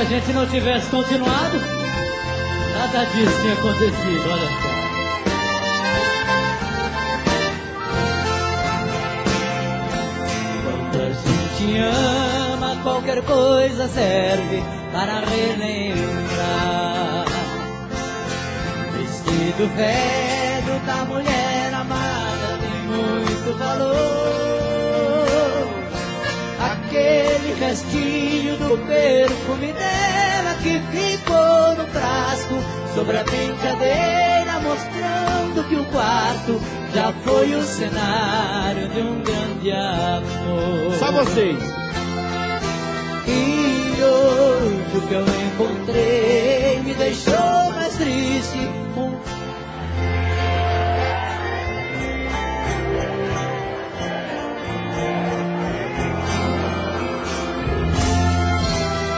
a gente não tivesse continuado, nada disso tinha acontecido, olha só. Quando a gente ama, qualquer coisa serve para relembrar. Vestido velho da mulher amada tem muito valor. Aquele restinho do perfume dela que ficou no frasco sobre a brincadeira, mostrando que o quarto já foi o cenário de um grande amor. Só vocês. E hoje o que eu encontrei me deixou mais triste.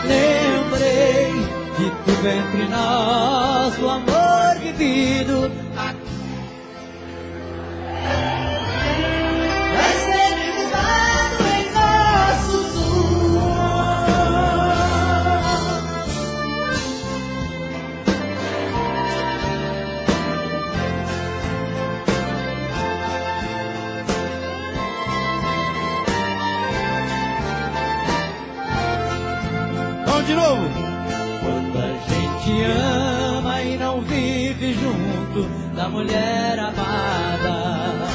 Lembrei de tudo entre nós, o amor vivido. Vai ser mudado em nossos Vamos de novo. Quando a gente ama e não vive junto da mulher amada,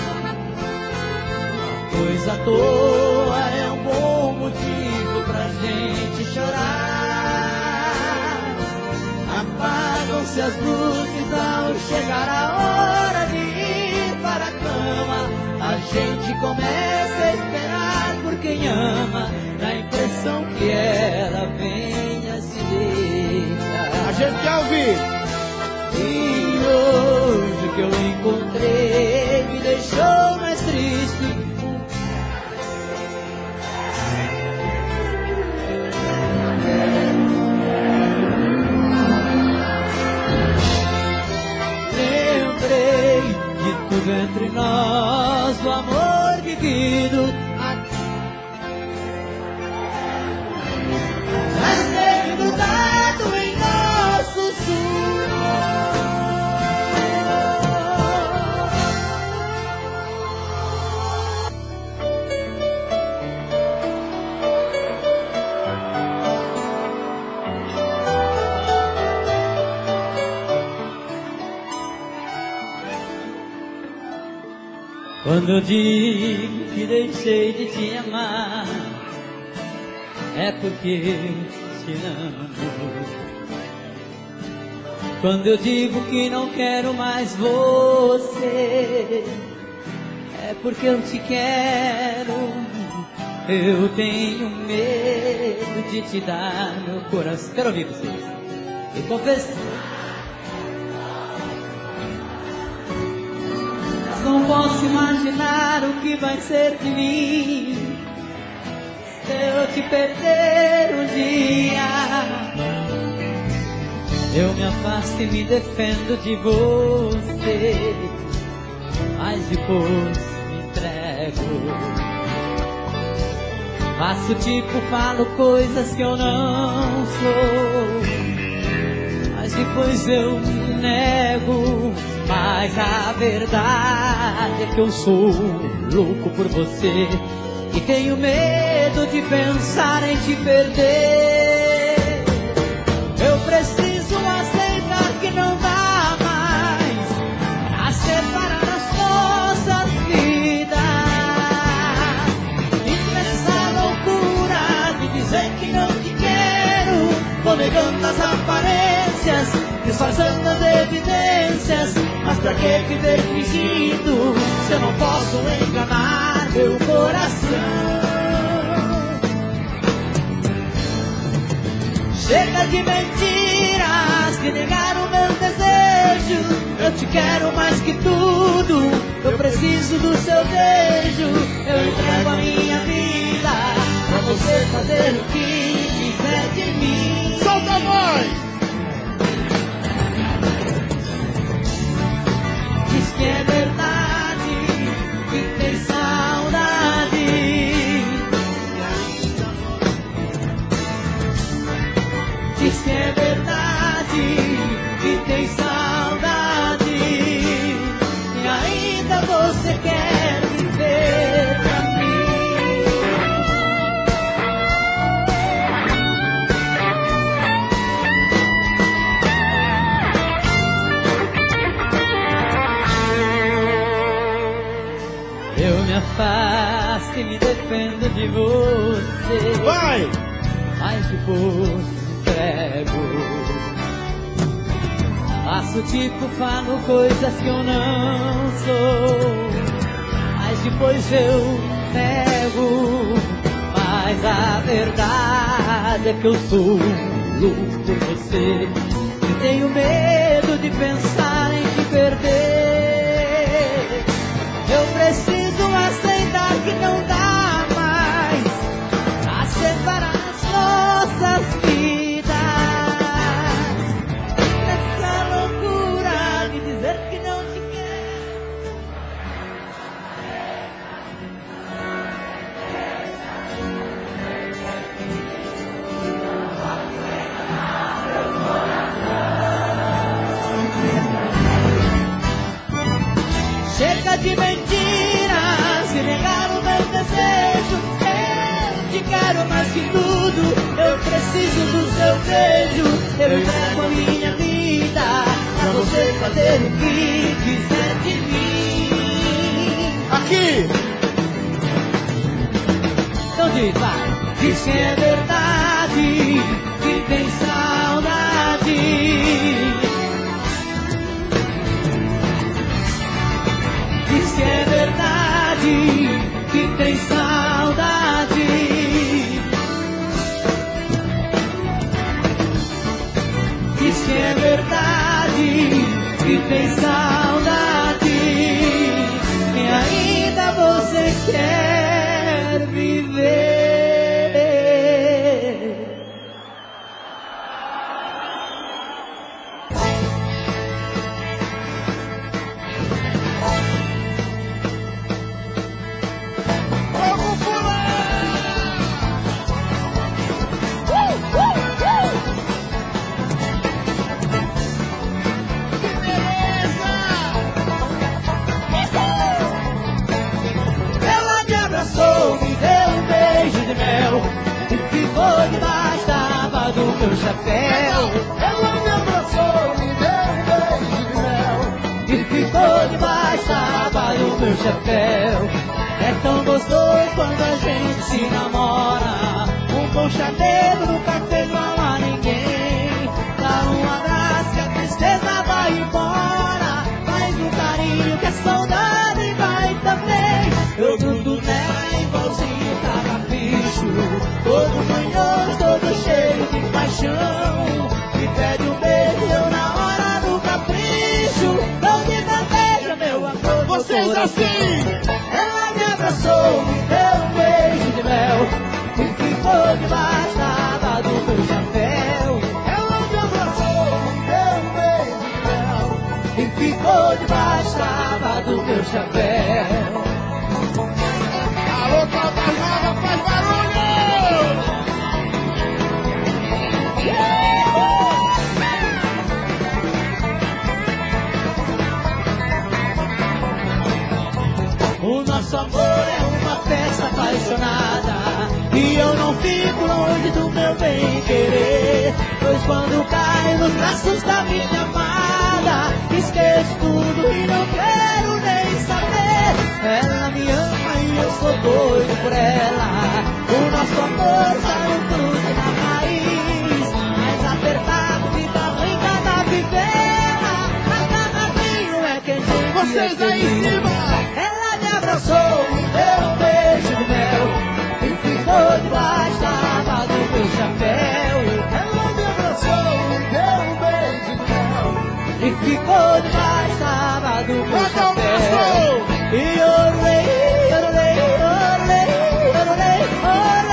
coisa à toa é um bom motivo pra gente chorar. Apagam-se as luzes ao chegar a hora de ir para a cama. A gente começa a esperar por quem ama, na impressão que ela venha se deitar. A gente quer ouvir. E hoje o que eu encontrei me deixou mais triste. Lembrei de tudo entre nós, o amor vivido. Mas teve mudado em nosso Quando eu digo que deixei de te amar, é porque te amo. Quando eu digo que não quero mais você, é porque eu te quero. Eu tenho medo de te dar meu coração. Quero ouvir vocês. E confessar. Não posso imaginar o que vai ser de mim se eu te perder um dia. Eu me afasto e me defendo de você, mas depois me entrego. Faço tipo, falo coisas que eu não sou, mas depois eu me nego. Mas a verdade é que eu sou louco por você e tenho medo de pensar em te perder. Eu preciso aceitar que não dá mais pra separar as nossas vidas. E nessa loucura de dizer que não te quero, vou negando as aparências, disfarçando as evidências. Mas pra que viver fingindo se eu não posso enganar meu coração? Chega de mentiras que negaram o meu desejo. Eu te quero mais que tudo, eu preciso do seu beijo. Eu entrego a minha vida pra você fazer o que quiser de mim. Solta a voz! Diz que é verdade, que tem saudade. me defendo de você. Vai! Mas se fosse entrego. Faço tipo, falo coisas que eu não sou, mas depois eu nego. Mas a verdade é que eu sou louco por você e tenho medo de pensar em te perder. Eu preciso aceitar que não dá mais a separar as nossas vidas. Essa loucura de dizer que não te quero. Chega de mentiras e negar o meu desejo. Eu te quero mais que tudo. Eu preciso do seu beijo. Eu entrego a minha vida pra você fazer o que quiser de mim. Aqui! Então diz, vai. Diz que é verdade, que tem saudade. Diz que é verdade, que tem saudade. Diz que é verdade, que tem saudade. E ainda você quer viver. Vamos pular! Que beleza! Ela me abraçou, me deu um beijo de mel e ficou debaixo da aba do meu chapéu. Ela me abraçou, me deu um beijo de mel. E ficou debaixo da aba do meu chapéu. É tão gostoso quando a gente se namora. Um bom chaveiro nunca fez mal a ninguém. Dá um abraço que a tristeza vai embora. Faz um carinho que a saudade vai também. Eu grudo nela igualzinho carrapicho, todo manhoso, todo cheio de paixão. Me pede um beijo, eu na hora do capricho não me bandeja, meu amor. Vocês assim! Ela me abraçou, me deu um beijo de mel e ficou debaixo da aba do meu chapéu. Ela me abraçou, me deu um beijo de mel. E ficou debaixo da aba do meu chapéu. Alô, Caldas Novas, faz barulho! O nosso amor é uma festa apaixonada e eu não fico longe do meu bem-querer. Pois quando caio nos braços da minha amada, esqueço tudo e não quero nem saber. Ela me ama e eu sou doido por ela. O nosso amor sai no fruto da raiz, mais apertado fica ruim cada vivela. A cada vinho é quem tem. Vocês aí em cima! Ela me abraçou, me deu um beijo de mel e ficou debaixo da aba do meu chapéu. Ela me abraçou, me deu um beijo de mel. E ficou debaixo da aba do meu Bota o chapéu. braço! E orei, orei, orei, orei, orei, orei,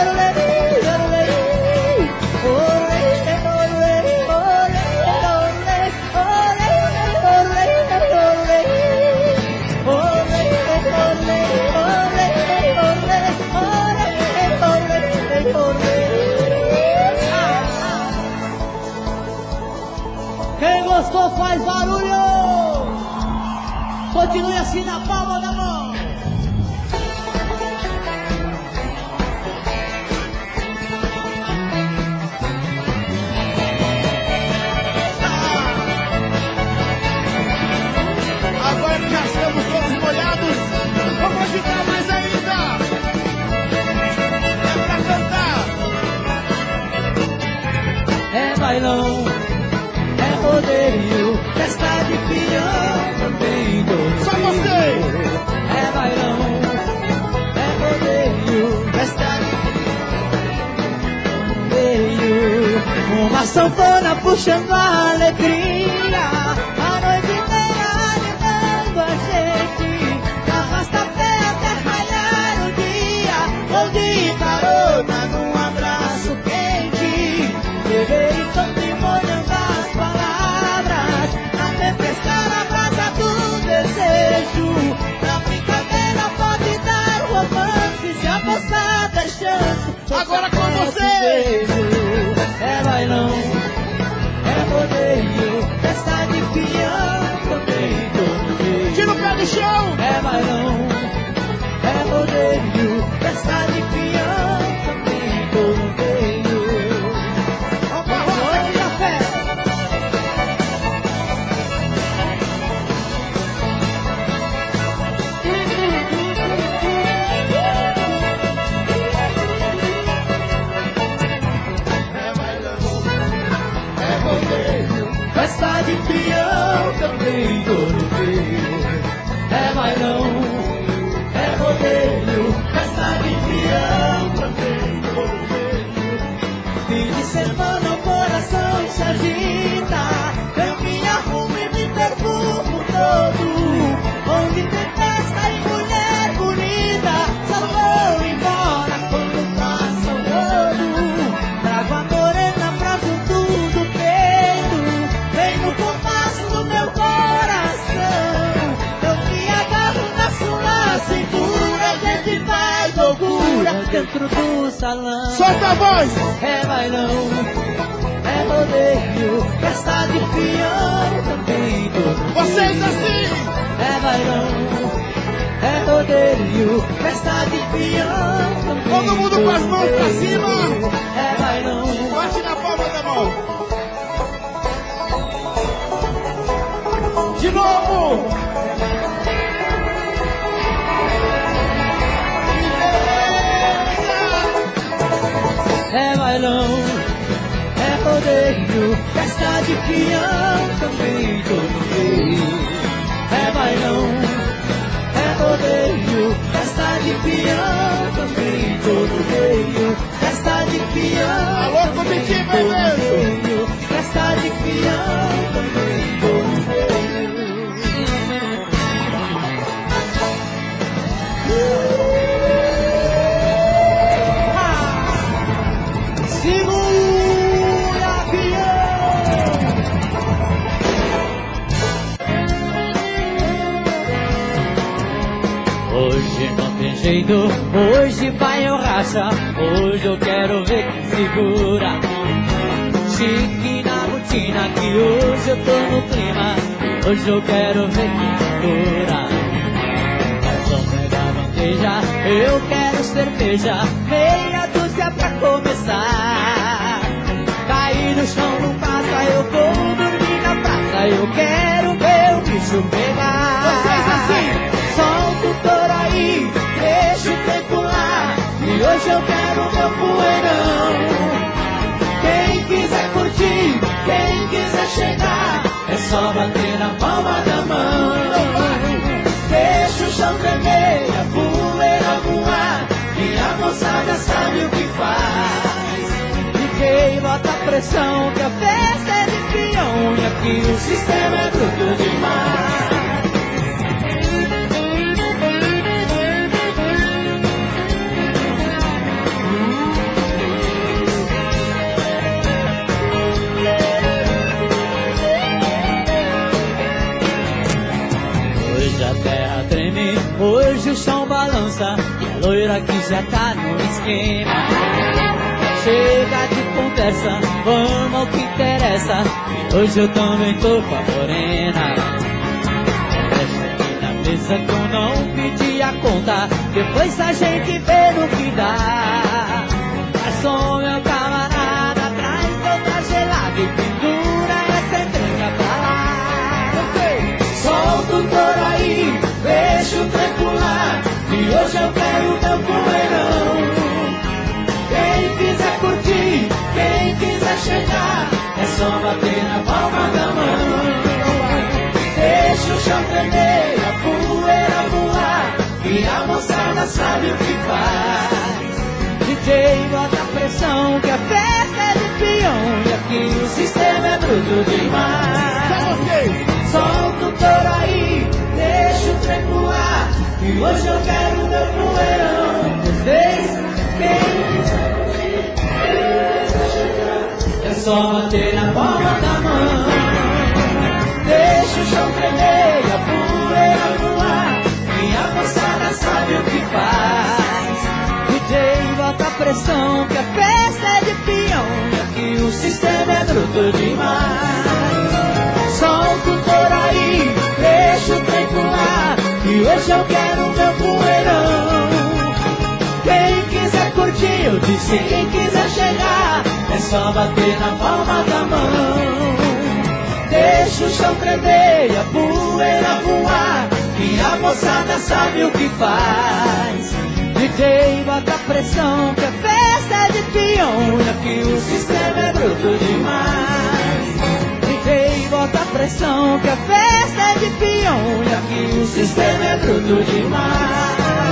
orei, orei, Quem gostou faz barulho! Continue assim na palma da mão! Agora que já estamos todos molhados, vamos agitar mais ainda! bailão, é rodeio, festa de peão também todo. Só você! É bailão, é rodeio, festa de rodeio. Uma sanfona puxando a alegria, a noite inteira animando a gente. Arrasta pé até raiar o dia, vou de carona num abraço quente. Peguei tanto e molhando as palavras, até pescar a brasa do desejo. Na brincadeira pode dar romance, se a moça der chance. Agora com você! É bailão, é rodeio, festa de peão também todo dia. Tira o pé do chão! É bailão, é rodeio, festa de peão também todo dia. Vamos pra roça aqui! Festa de peão também todo dia. É bailão, é rodeio, festa de peão também todo dia. Fim de semana o coração se agita, eu me arrumo e me perfumo todo. Onde tem festa e mulher bonita, só vou embora quando passa o rodo. Trago a morena pra junto do peito, vem no compasso do meu coração. Eu me agarro na sua cintura, a gente faz loucura dentro do salão. Solta a voz! É bailão, é rodeio, festa de peão também todo. Vocês assim! É bailão, é rodeio, festa de peão também. Todo mundo com as mãos pra cima! É bailão, Bate na palma da mão! De novo! é bailão, é rodeio, festa de peão também todo dia. É bailão, é rodeio, festa de peão também todo dia. Festa de peão, Alô, Comitiva, é mesmo? festa de peão também todo dia. Segura, peão! Hoje não tem jeito, hoje vai eu racha. Hoje eu quero ver quem segura. Chique na rotina que hoje eu tô no clima. Hoje eu quero ver quem segura. Só pega a bandeja, eu quero cerveja, meia dúzia pra começar. Cair no chão não passa, eu vou dormir na praça. Eu quero ver o bicho pegar. Vocês assim! Solta o touro aí, deixa o tempo lá. E hoje eu quero meu poeirão. Quem quiser curtir, quem quiser chegar, é só bater na palma da mão. Deixa o chão tremer, a poeira voar, e a moçada sabe o que faz. DJ bota pressão, que a festa é de peão, e aqui o sistema é bruto demais. Hoje a terra treme, hoje o chão balança, a loira que já tá no esquema. Chega de conversa, vamos ao que interessa, hoje eu também tô com a morena. Deixa aqui na mesa que eu não pedi a conta, depois a gente vê no que dá. Garçom, meu camarada, traz outra gelada e pendura essa entrega pra lá. Solta o touro aí, deixa o tempo lá, e hoje eu quero meu poeirão. Quem quiser curtir, quem quiser chegar, é sabe o que faz. DJ bota pressão que a festa é de peão e aqui o sistema é bruto demais. Solta o touro aí, deixa o trem voar, e hoje eu quero meu poeirão. Vocês, quem é só bater na palma da mão. Deixa o chão tremer e a poeira voar, e a moçada sabe o que faz. DJ bota pressão que a festa é de peão e aqui o sistema é bruto demais. Solta o touro aí, deixa o trem pular, e hoje eu quero meu poeirão. Quem quiser curtir, eu disse, quem quiser chegar, é só bater na palma da mão. Deixa o chão tremer e a poeira voar, e a moçada sabe o que faz. DJ bota pressão que a festa é de peão e aqui o sistema é bruto demais. DJ bota pressão que a festa é de peão e aqui o sistema é bruto demais.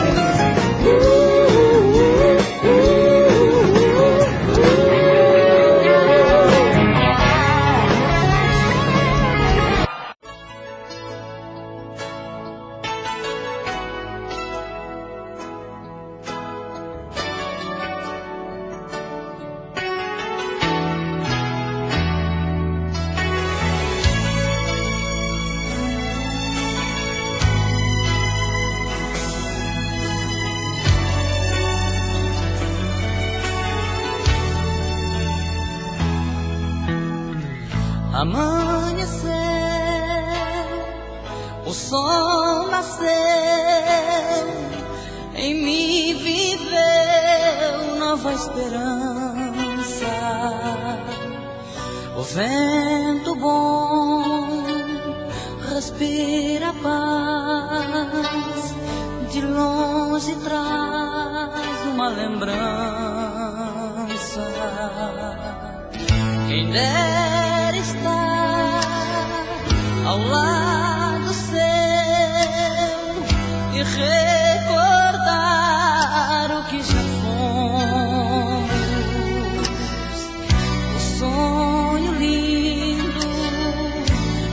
Amanheceu, o sol nasceu, em mim viveu nova esperança. O vento bom respira paz, de longe traz uma lembrança. Quem dera estar ao lado seu e recordar o que já fomos. O sonho lindo,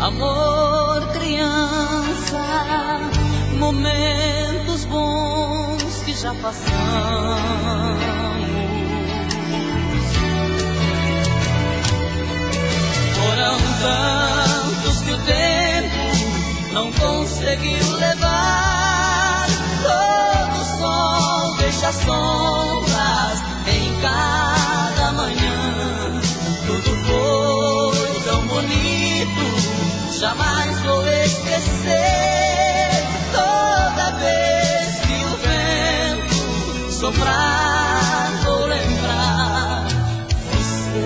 amor, criança, momentos bons que já passamos. Foram tantos que o tempo não conseguiu levar. Todo sol deixa sombras em cada manhã. Tudo foi tão bonito, jamais vou esquecer. Toda vez que o vento soprar, vou lembrar você.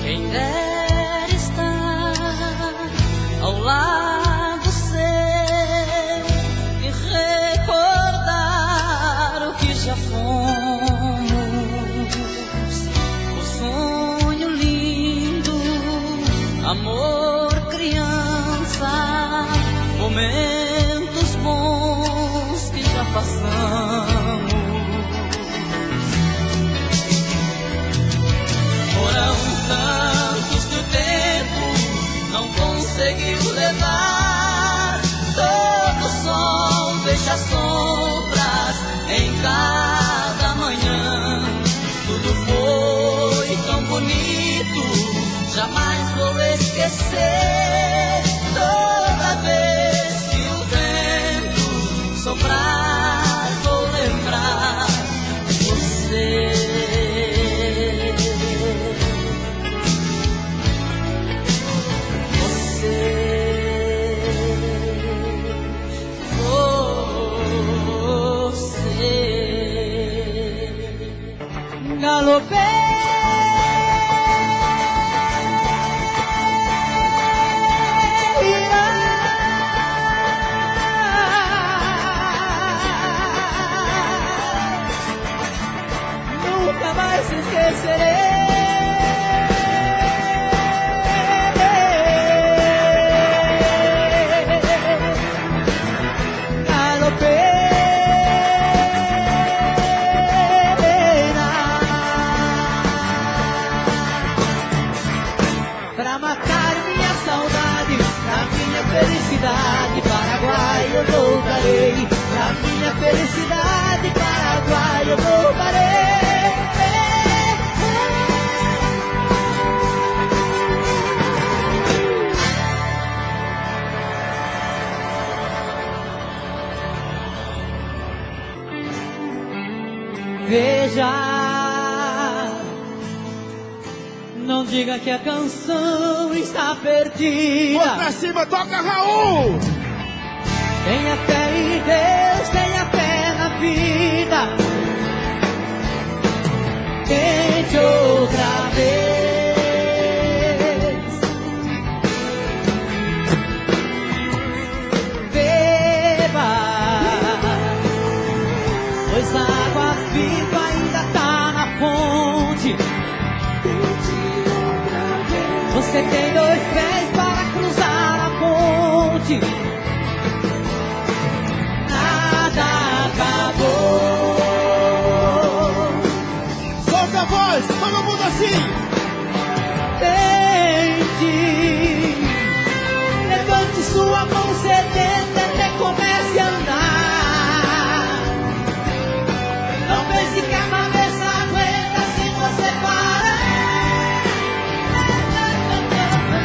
Quem dera estar ao lado seu e recordar o que já fomos. O sonho lindo, amor, criança, momentos bons que já passamos. Foram tantos que o tempo não conseguiu levar. Todo sol deixa sombras em cada manhã. Tudo foi tão bonito, jamais vou esquecer. Toda vez que o vento soprar, vou lembrar você. Galopei felicidade, Paraguai eu louvarei. Veja, não diga que a canção está perdida. Vou pra cima, toca Raul! Tenha fé em Deus, tenha fé na vida. Tente outra vez. Beba, pois a água viva ainda tá na fonte. Você tem 2 pés para cruzar a ponte. Nada acabou. Solta a voz, todo mundo assim! Tente, levante sua mão sedenta até comece a andar. Não pense que a cabeça aguenta se você parar.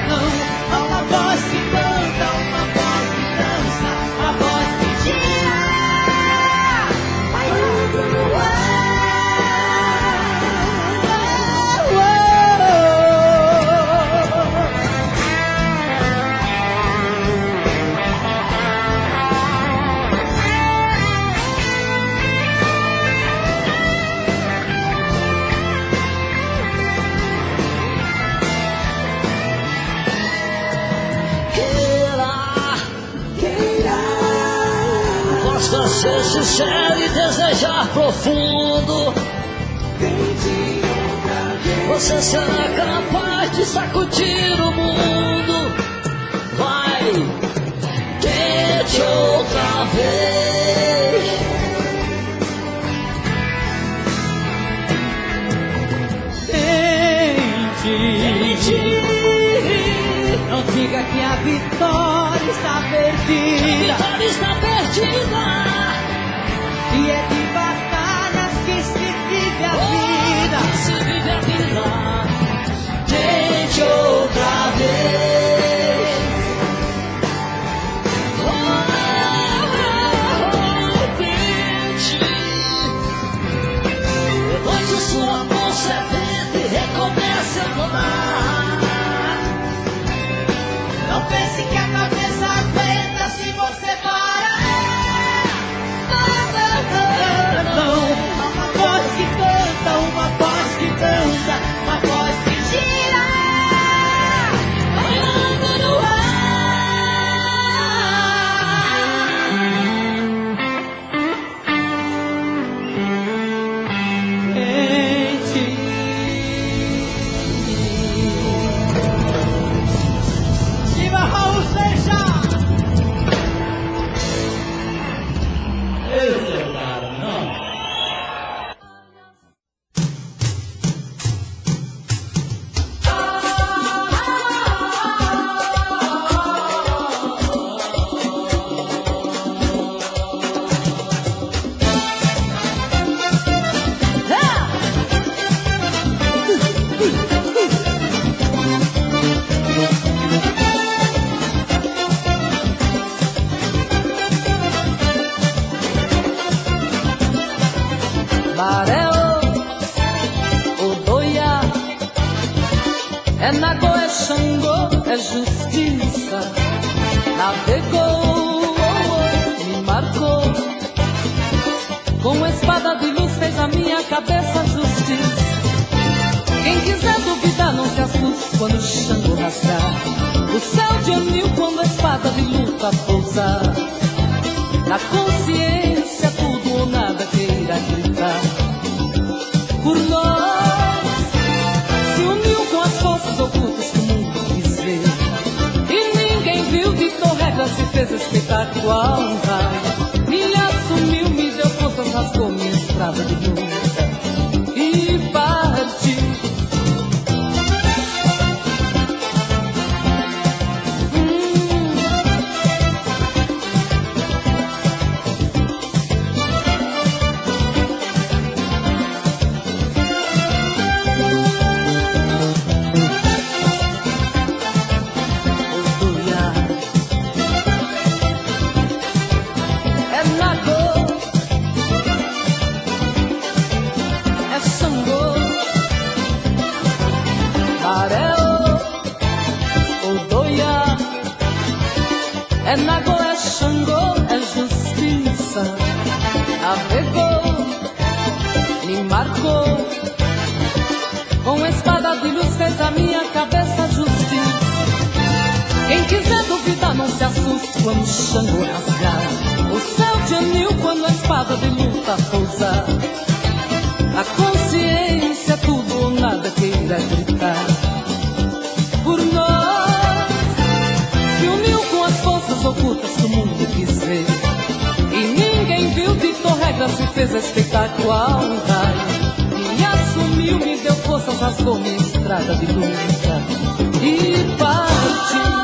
Não, há uma voz que canta, uma voz que dança, uma voz que gira. Bailando no ar. Basta ser sincero e desejar profundo. Você será capaz de sacudir o mundo. Vai, tente outra vez. Tente. Não diga que a vitória está perdida. A vitória está perdida. E é de batalhas que se vive a vida. Se vive a vida. Tente outra vez. Tente. Levante sua mão sedenta e recomece a rodar. Não pense que a cabeça aguenta se você parar. Não, uma voz que canta, uma voz que dança, uma voz que gira. Bailando no ar. Tente. Viva Raul Seixas! Esse é o cara, não? Barel, Odoia, é Nagô, é Xangô, é justiça. Navegou, me marcou, com espada de luz fez a minha cabeça justiça. Quem quiser duvidar não se assuste quando o Xangô rasgar o céu de anil quando a espada de luta pousar. Na consciência tudo ou nada queira gritar. Por nós se uniu com as forças ocultas que o mundo quis ver. E ninguém viu, ditou regras e fez espetacular um raio. Me assumiu, me deu forças, rasgou minha estrada de luta e partiu. É Nagô, é Xangô, é justiça. Navegou, me marcou, com espada de luz fez a minha cabeça justiça. Quem quiser duvidar não se assuste quando o Xangô rasgar o céu de anil, quando a espada de luta pousar. A consciência, tudo ou nada, queira gritar por nós. Se uniu com as forças ocultas que o mundo quis ver, e ninguém viu, ditou regra, se fez respeitar qual raio. Me assumiu, me deu forças, rasgou minha estrada de luta e partiu.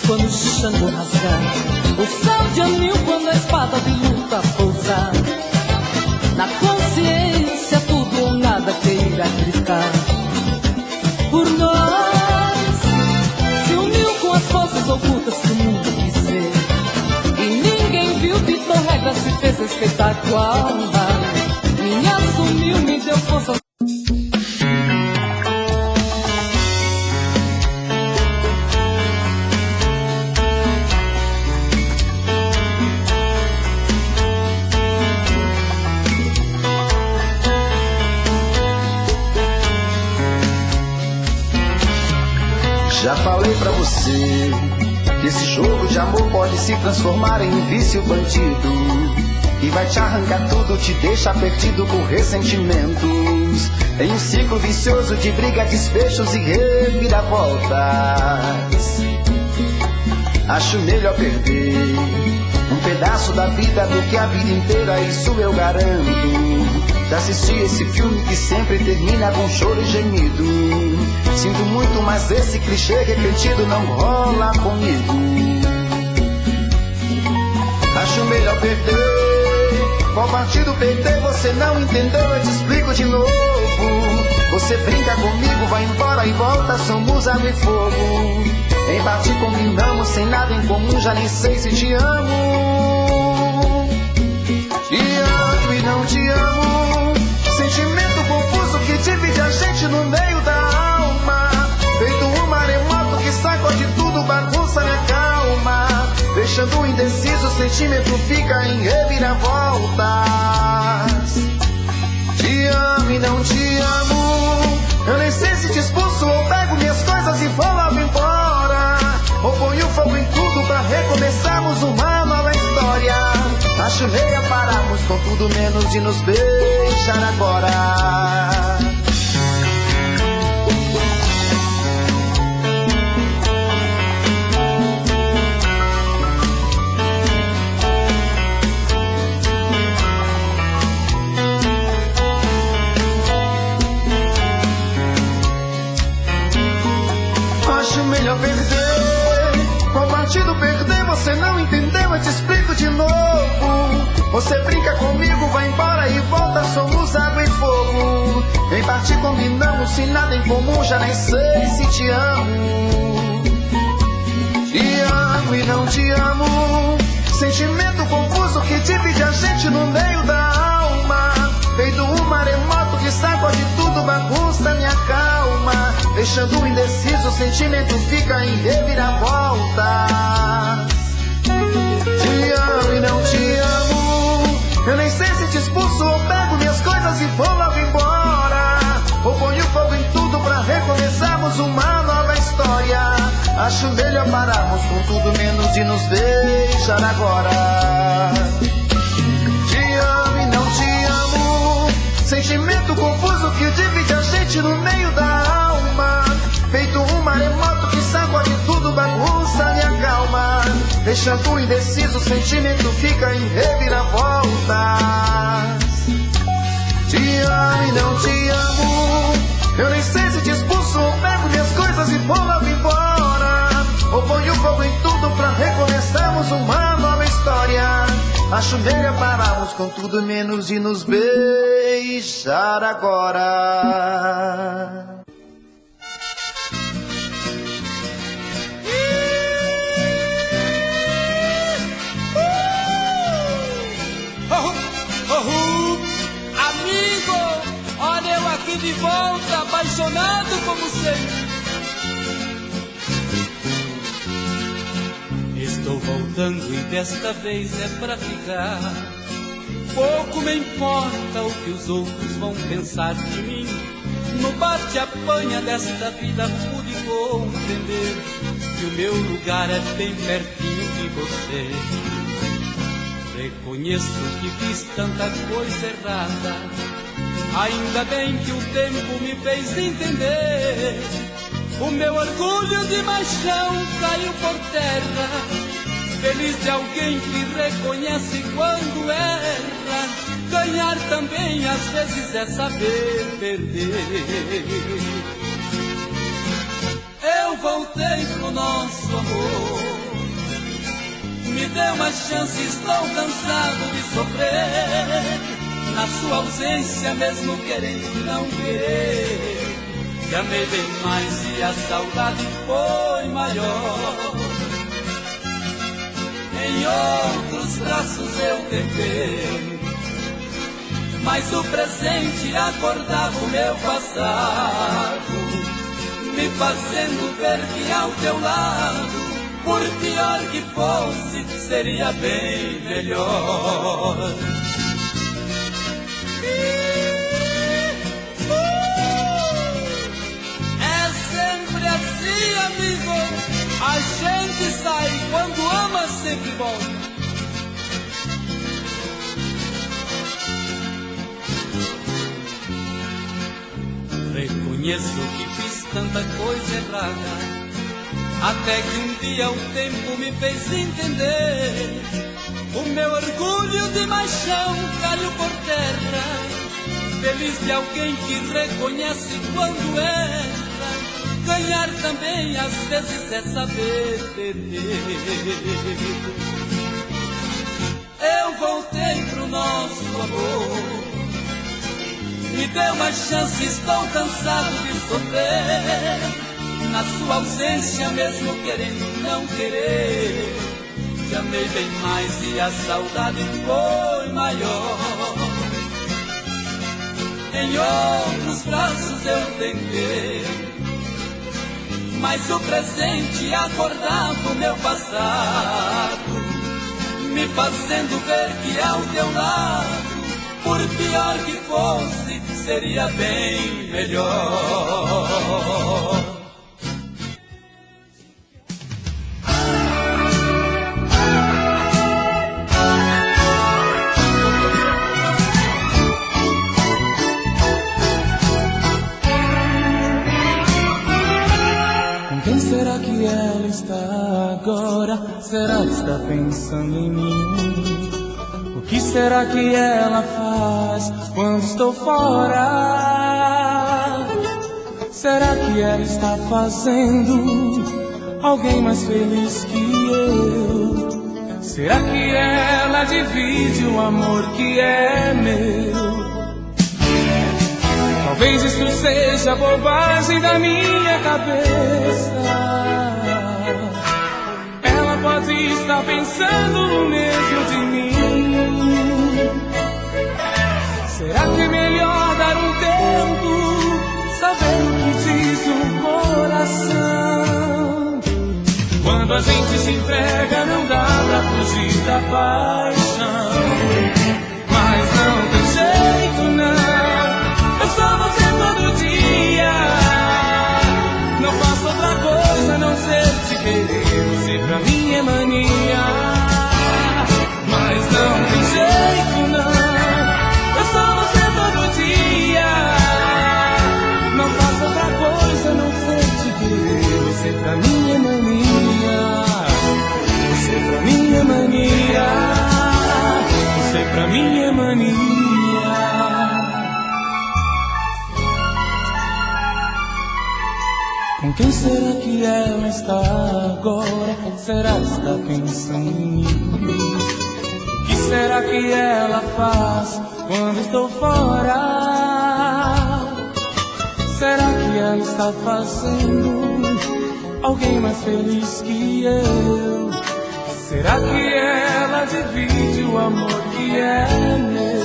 Quando o Xangô rasgar o céu de anil, quando a espada de luta pousar. Na consciência, tudo ou nada, queira gritar por nós. Se uniu com as forças ocultas que o mundo quis ver, e ninguém viu, ditou regra, se fez respeitar qual raio. Me assumiu, me deu força. Já falei pra você que esse jogo de amor pode se transformar em um vício bandido, e vai te arrancar tudo, te deixar perdido com ressentimentos, em um ciclo vicioso de briga, despechos e reviravoltas. Acho melhor perder um pedaço da vida do que a vida inteira, isso eu garanto. Já assisti esse filme que sempre termina com choro e gemido. Sinto muito, mas esse clichê repetido não rola comigo. Acho melhor perder. Qual partido perder? Você não entendeu, eu te explico de novo. Você brinca comigo, vai embora e volta, somos água e fogo. Em parte combinamos, sem nada em comum, já nem sei se te amo. Te amo e não te amo. Sentimento confuso que divide a gente no meio da alma. Feito um maremoto que sacode tudo, bagunça minha calma. Deixando indeciso, o sentimento fica em reviravoltas. Te amo e não te amo. Eu nem sei se te expulso ou pego minhas coisas e vou logo embora, ou ponho fogo em tudo pra recomeçarmos uma nova história. Acho melhor pararmos com tudo menos de nos beijar agora. Acho melhor perder. Qual partido perder? Você não entendeu, eu te explico de novo. Você brinca comigo, vai embora e volta, somos água e fogo. Em parte combinamos, sem nada em comum, já nem sei se te amo. Te amo e não te amo. Sentimento confuso que divide a gente no meio da alma. Feito um maremoto que sacode tudo, bagunça minha calma. Deixando indeciso, o sentimento fica em reviravoltas. Te amo e não te amo. Eu nem sei se te expulso ou pego minhas coisas e vou logo embora, ou ponho fogo em tudo pra recomeçarmos uma nova história. Acho melhor pararmos com tudo menos de nos beijar agora. Te amo e não te amo. Sentimento confuso que divide a gente no meio da alma. Feito um maremoto que sacode tudo, bagunça minha calma. Deixando indeciso, o sentimento fica em reviravoltas. Te amo e não te amo. Eu nem sei se te expulso ou pego minhas coisas e vou logo embora, ou ponho fogo em tudo pra recomeçarmos uma nova história. Acho melhor pararmos com tudo menos de nos beijar agora. aqui de volta, apaixonado como sempre. Estou voltando e desta vez é pra ficar. Pouco me importa o que os outros vão pensar de mim. No bate-apanha desta vida pude compreender que o meu lugar é bem pertinho de você. Reconheço que fiz tanta coisa errada, ainda bem que o tempo me fez entender. O meu orgulho de machão caiu por terra, feliz de alguém que reconhece quando erra. Ganhar também às vezes é saber perder. Eu voltei pro nosso amor, me dê uma chance, estou cansado de sofrer. Na sua ausência mesmo querendo não querer, te amei bem mais e a saudade foi maior. Em outros braços eu tentei, mas o presente acordava o meu passado, me fazendo ver que ao teu lado, por pior que fosse, seria bem melhor. É sempre assim, amigo, a gente sai quando ama, sempre volta. Reconheço que fiz tanta coisa errada, até que um dia o tempo me fez entender. O meu orgulho de machão caiu por terra, feliz de alguém que reconhece quando erra. Ganhar também às vezes é saber perder. Eu voltei pro nosso amor, me dê uma chance, estou cansado de sofrer. Na sua ausência mesmo querendo não querer, te amei bem mais e a saudade foi maior. Em outros braços eu tentei, mas o presente acordava o meu passado, me fazendo ver que ao teu lado, por pior que fosse, seria bem melhor. Quem será que ela está agora? Será que está pensando em mim? O que será que ela faz quando estou fora? Será que ela está fazendo alguém mais feliz que eu? Será que ela divide o amor que é meu? Talvez isso seja bobagem da minha cabeça. Ela pode estar pensando no mesmo de mim. Será que é melhor dar um tempo, saber o que diz o coração? Quando a gente se entrega não dá pra fugir da paixão. Mas não tem jeito não, eu sou você todo dia. Não faço outra coisa a não ser te querer. Você pra mim é mania. Mas não tem jeito não, eu sou você todo dia. Não faço outra coisa a não ser te querer. Você pra mim é mania. Você pra mim é mania. Você pra mim é mania. Com quem será que ela está agora? Será que está pensando em mim? O que será que ela faz quando estou fora? Será que ela está fazendo alguém mais feliz que eu? Será que ela divide o amor que é meu?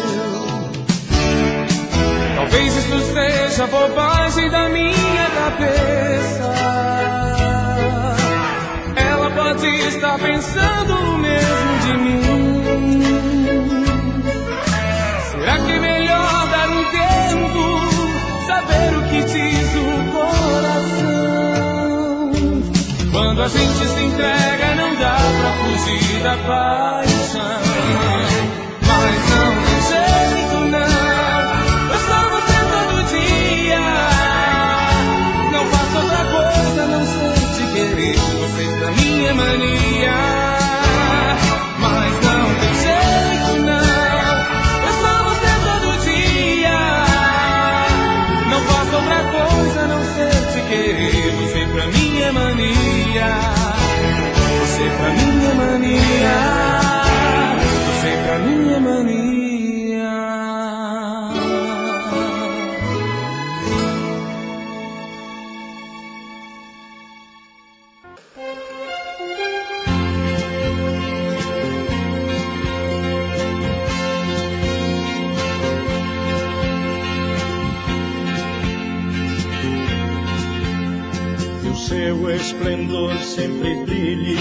Talvez isso seja bobagem da minha cabeça. Ela pode estar pensando o mesmo de mim. Será que é melhor dar um tempo, saber o que diz o coração? Quando a gente se entrega não dá pra fugir da paixão. Mas não tem jeito não, eu só você todo dia. Não faço outra coisa, não sei te querer, você pra mim é mania. Mas não tem jeito não, eu só você todo dia. Não faço outra coisa, não sei te querer, você pra mim é mania. Você pra mim é mania. Você pra mim é mania. Que o seu esplendor sempre brilhe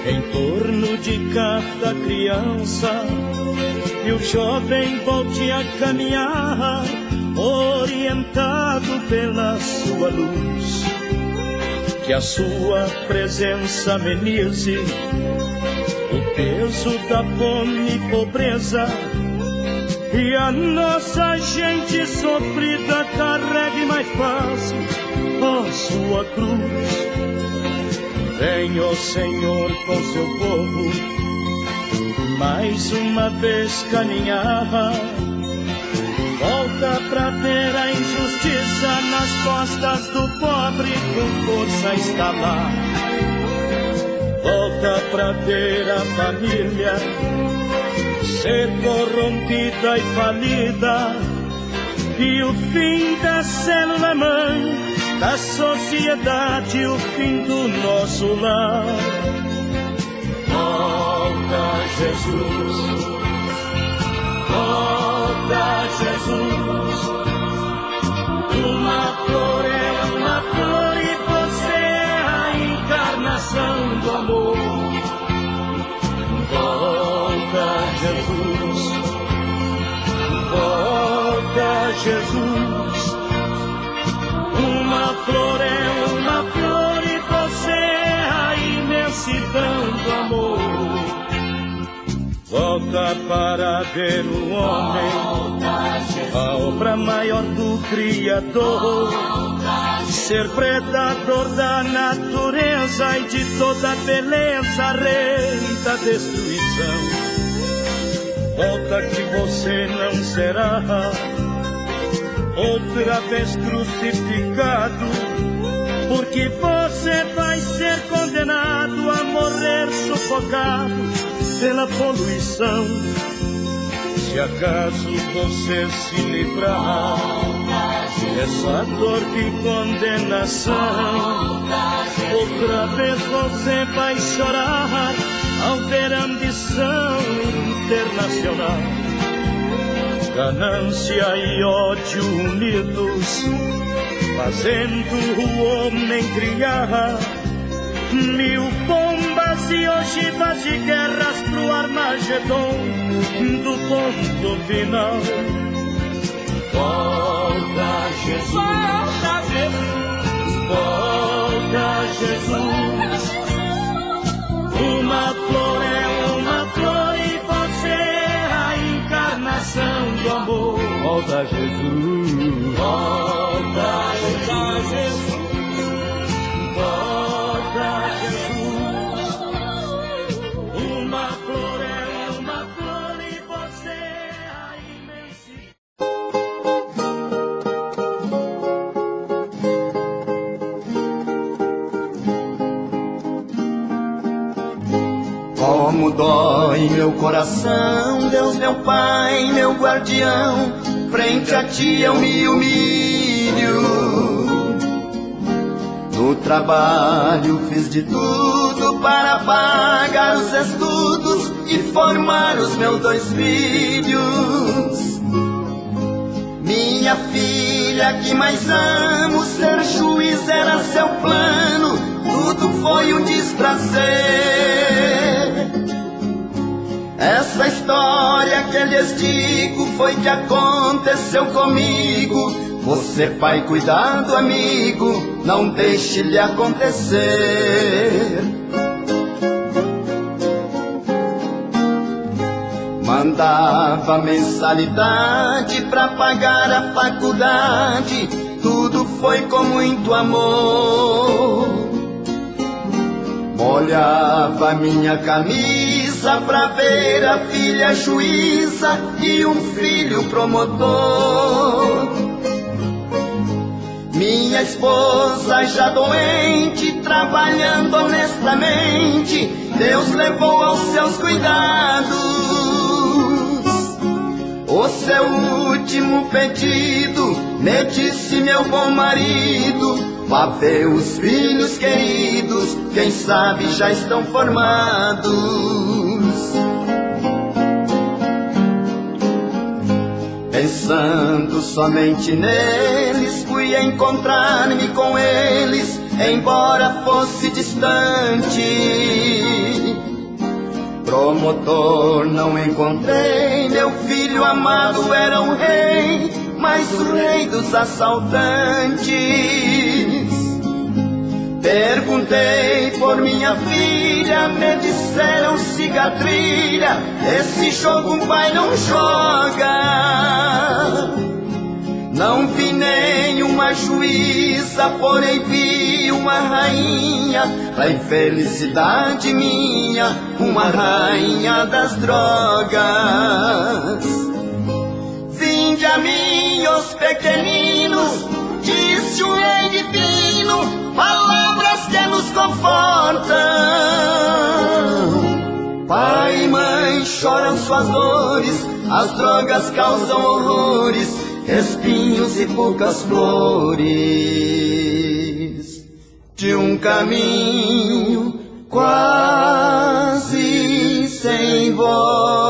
em torno de cada criança, e o jovem volte a caminhar, orientado pela sua luz. Que a sua presença amenize o peso da fome e pobreza, e a nossa gente sofrida carregue mais fácil a sua cruz. Venha, ó Senhor, com seu povo mais uma vez caminhar. Volta pra ver a injustiça nas costas do pobre, com força estalar. Volta pra ver a família ser corrompida e falida, e o fim da célula mãe da sociedade, o fim do nosso lar. Volta, Jesus, volta, Jesus. Uma flor é uma flor e você é a encarnação do amor. Volta, Jesus, volta, Jesus. Uma flor é uma flor e você é a imensidão do amor. Volta para ver o homem, a obra maior do Criador, ser predador da natureza e de toda beleza, rei da destruição. Volta que você não será outra vez crucificado, porque você vai ser condenado a morrer sufocado pela poluição. Se acaso você se livrar dessa dor de condenação, outra vez você vai chorar ao ver ambição internacional. Ganância e ódio unidos, fazendo o homem criar mil bombas e ogivas de guerras pro Armagedon do ponto final. Volta, Jesus, volta, Jesus, volta, Jesus. Uma flor é uma flor e você é a encarnação do amor. Volta, Jesus, volta, Jesus, volta, Jesus. Uma flor é uma flor e você é a imensidão. Como dói meu coração, Deus meu Pai, meu guardião, frente a Ti eu me humilho. No trabalho fiz de tudo para pagar os estudos e formar os meus 2 filhos. minha filha que mais amo, ser juiz era seu plano, tudo foi um desprazer. Essa história que eu lhes digo foi que aconteceu comigo. Você, pai, cuidado, amigo, não deixe lhe acontecer. Mandava mensalidade pra pagar a faculdade, tudo foi com muito amor. Molhava minha camisa pra ver a filha juíza e um filho promotor. Minha esposa já doente, trabalhando honestamente, Deus levou aos seus cuidados. O seu último pedido, me disse meu bom marido, vá ver os filhos queridos, quem sabe já estão formados. Pensando somente neles, fui encontrar-me com eles, embora fosse distante. Promotor não encontrei, meu filho amado era um rei, mas o rei dos assaltantes. Perguntei por minha filha, me disseram siga a trilha, esse jogo um pai não joga. Não vi nenhuma juíza, porém vi uma rainha, pra infelicidade minha, uma rainha das drogas. Vinde a mim, os pequeninos, disse o rei divino, palavras que nos confortam. Pai e mãe choram suas dores, as drogas causam horrores, espinhos e poucas flores, de um caminho quase sem voz.